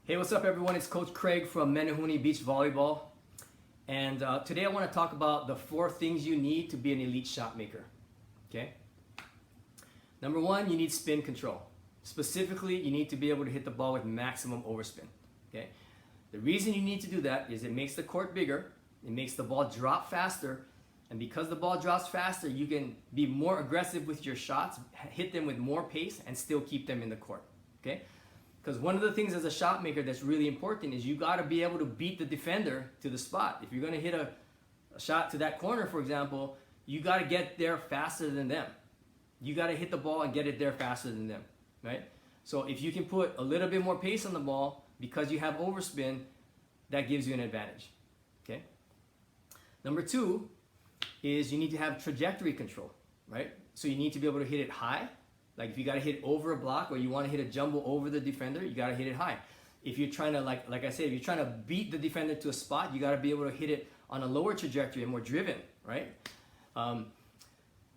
Hey, what's up everyone? It's Coach Craig from MENEHUNE Beach Volleyball. And today I want to talk about the 4 things you need to be an elite shot maker. Okay? Number 1, you need spin control. Specifically, you need to be able to hit the ball with maximum overspin. Okay? The reason you need to do that is it makes the court bigger, it makes the ball drop faster, and because the ball drops faster, you can be more aggressive with your shots, hit them with more pace, and still keep them in the court. Okay? Because one of the things as a shot maker that's really important is you got to be able to beat the defender to the spot. If you're going to hit a shot to that corner, for example, you got to get there faster than them. You got to hit the ball and get it there faster than them, right? So if you can put a little bit more pace on the ball because you have overspin, that gives you an advantage, okay? Number 2 is you need to have trajectory control, right? So you need to be able to hit it high. Like if you got to hit over a block or you want to hit a jumbo over the defender, you got to hit it high. If you're trying to, like I said, if you're trying to beat the defender to a spot, you got to be able to hit it on a lower trajectory and more driven, right?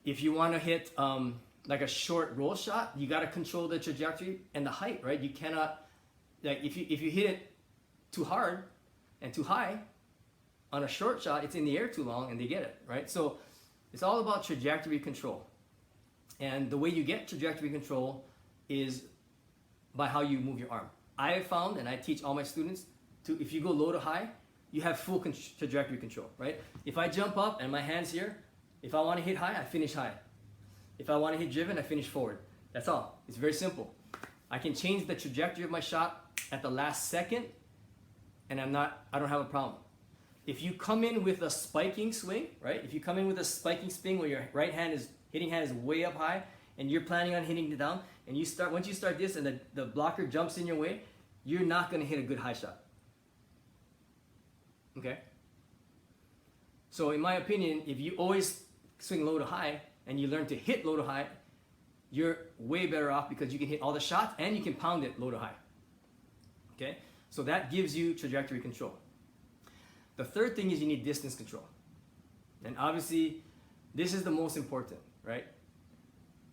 If you want to hit like a short roll shot, you got to control the trajectory and the height, right? You cannot, like if you hit it too hard and too high on a short shot, it's in the air too long and they get it, right? So it's all about trajectory control. And the way you get trajectory control is by how you move your arm. I have found, and I teach all my students, to if you go low to high, you have full trajectory control, right? If I jump up and my hand's here, if I want to hit high, I finish high. If I want to hit driven, I finish forward. That's all. It's very simple. I can change the trajectory of my shot at the last second, and I don't have a problem. If you come in with a spiking swing, right? If you come in with a spiking swing where your hitting hand is way up high and you're planning on hitting it down, and once you start this and the blocker jumps in your way, you're not going to hit a good high shot. Okay? So in my opinion, if you always swing low to high and you learn to hit low to high, you're way better off because you can hit all the shots and you can pound it low to high. Okay? So that gives you trajectory control. The third thing is you need distance control. And obviously, this is the most important, right?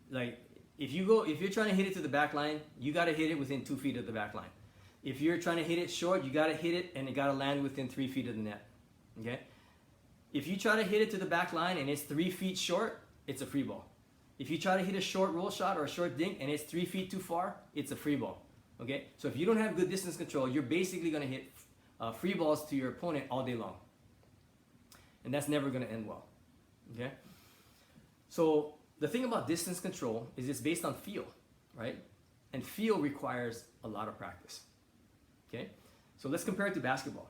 Like, if you're trying to hit it to the back line, you got to hit it within 2 feet of the back line. If you're trying to hit it short, you got to hit it and it got to land within 3 feet of the net, okay? If you try to hit it to the back line and it's 3 feet short, it's a free ball. If you try to hit a short roll shot or a short dink and it's 3 feet too far, it's a free ball, okay? So if you don't have good distance control, you're basically going to hit free balls to your opponent all day long. And that's never going to end well, okay? So the thing about distance control is it's based on feel, right? And feel requires a lot of practice, okay? So let's compare it to basketball.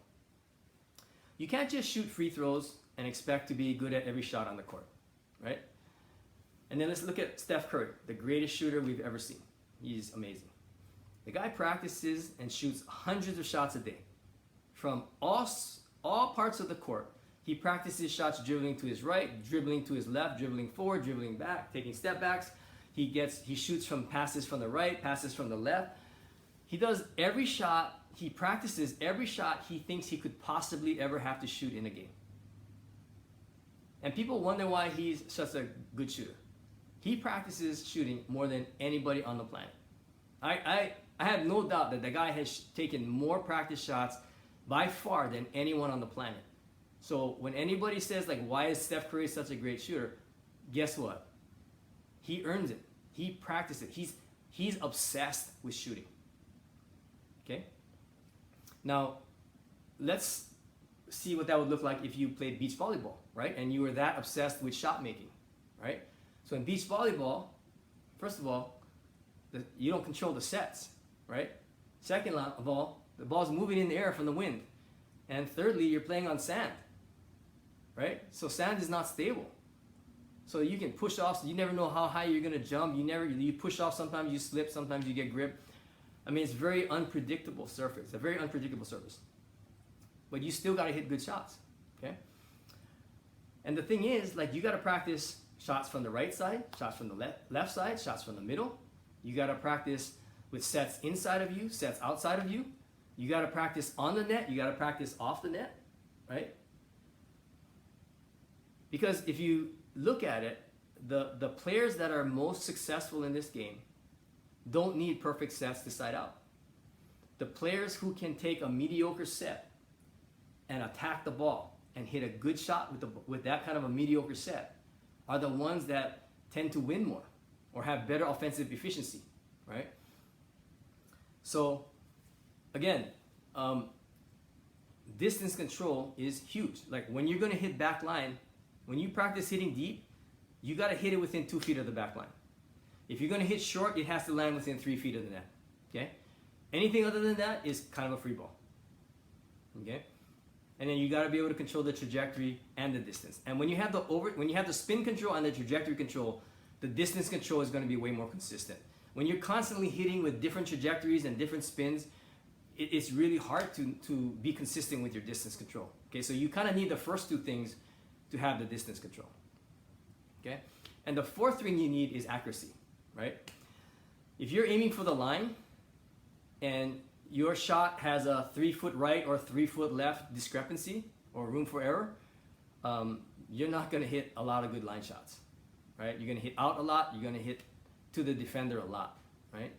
You can't just shoot free throws and expect to be good at every shot on the court, right? And then let's look at Steph Curry, the greatest shooter we've ever seen. He's amazing. The guy practices and shoots hundreds of shots a day from all parts of the court. He practices shots dribbling to his right, dribbling to his left, dribbling forward, dribbling back, taking step backs. He shoots from passes from the right, passes from the left. He does every shot, he practices every shot he thinks he could possibly ever have to shoot in a game. And people wonder why he's such a good shooter. He practices shooting more than anybody on the planet. I have no doubt that the guy has taken more practice shots by far than anyone on the planet. So when anybody says, like, why is Steph Curry such a great shooter? Guess what? He earns it. He practices it. He's obsessed with shooting. Okay? Now, let's see what that would look like if you played beach volleyball, right? And you were that obsessed with shot making, right? So in beach volleyball, first of all, you don't control the sets, right? Second of all, the ball's moving in the air from the wind. And thirdly, you're playing on sand, right? So sand is not stable. So you can push off, so you never know how high you're gonna jump. You push off, sometimes you slip, sometimes you get grip. I mean, it's very unpredictable surface, a very unpredictable surface. But you still gotta hit good shots, okay? And the thing is, like, you gotta practice shots from the right side, shots from the left side, shots from the middle. You gotta practice with sets inside of you, sets outside of you. You got to practice on the net. You got to practice off the net, right? Because if you look at it, the players that are most successful in this game don't need perfect sets to side out. the players who can take a mediocre set and attack the ball and hit a good shot with that kind of a mediocre set are the ones that tend to win more or have better offensive efficiency, right? So again, distance control is huge. Like when you're going to hit back line, when you practice hitting deep, you got to hit it within 2 feet of the back line. If you're going to hit short, it has to land within 3 feet of the net. Okay? Anything other than that is kind of a free ball. Okay? And then you got to be able to control the trajectory and the distance. And when you have the spin control and the trajectory control, the distance control is going to be way more consistent. When you're constantly hitting with different trajectories and different spins, it's really hard to be consistent with your distance control. Okay, so you kind of need the first 2 things to have the distance control. Okay, and the fourth thing you need is accuracy, right? If you're aiming for the line and your shot has a 3 foot right or 3 foot left discrepancy or room for error, you're not going to hit a lot of good line shots, right? You're going to hit out a lot. You're going to hit to the defender a lot, right?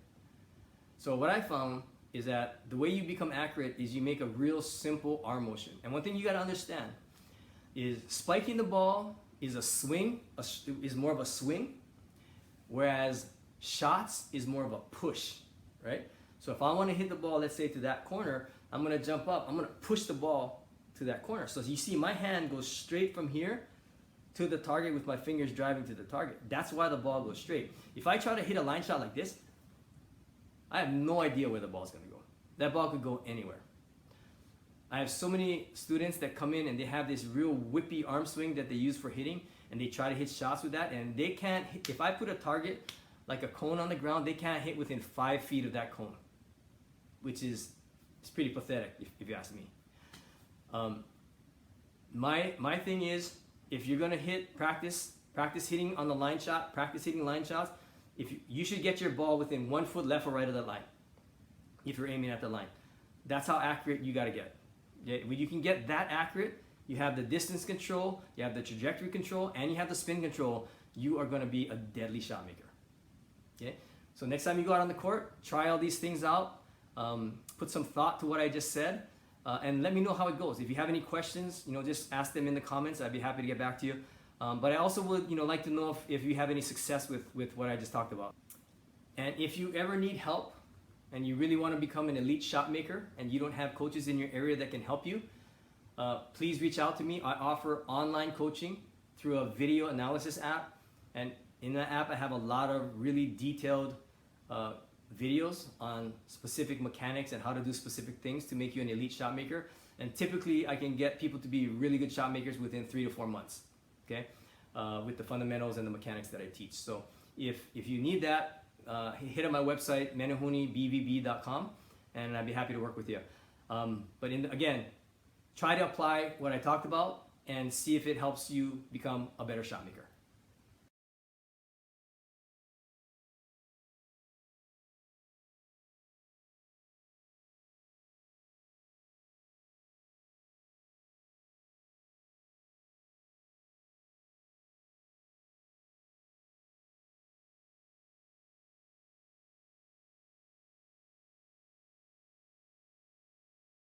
So what I found is that the way you become accurate is you make a real simple arm motion. And one thing you got to understand is spiking the ball is a swing, is more of a swing, whereas shots is more of a push, right? So if I want to hit the ball, let's say to that corner, I'm going to jump up. I'm going to push the ball to that corner. So as you see, my hand goes straight from here to the target with my fingers driving to the target. That's why the ball goes straight. If I try to hit a line shot like this, I have no idea where the ball's going to go. That ball could go anywhere. I have so many students that come in and they have this real whippy arm swing that they use for hitting, and they try to hit shots with that, and they can't hit. If I put a target like a cone on the ground, they can't hit within 5 feet of that cone, which is it's pretty pathetic if you ask me. My thing is, if you're gonna hit, practice hitting on the line shot, practice hitting line shots. You should get your ball within 1 foot left or right of that line. If you're aiming at the line, that's how accurate you gotta get. Okay? When you can get that accurate, you have the distance control, you have the trajectory control, and you have the spin control. You are gonna be a deadly shot maker. Okay? So next time you go out on the court, try all these things out. Put some thought to what I just said, and let me know how it goes. If you have any questions, just ask them in the comments. I'd be happy to get back to you. But I also would, like to know if you have any success with what I just talked about. And if you ever need help and you really want to become an elite shot maker and you don't have coaches in your area that can help you, please reach out to me. I offer online coaching through a video analysis app. And in that app, I have a lot of really detailed videos on specific mechanics and how to do specific things to make you an elite shot maker. And typically, I can get people to be really good shot makers within 3 to 4 months. Okay, with the fundamentals and the mechanics that I teach. So if you need that, hit up my website, menehunebvb.com, and I'd be happy to work with you. But again, try to apply what I talked about and see if it helps you become a better shot maker.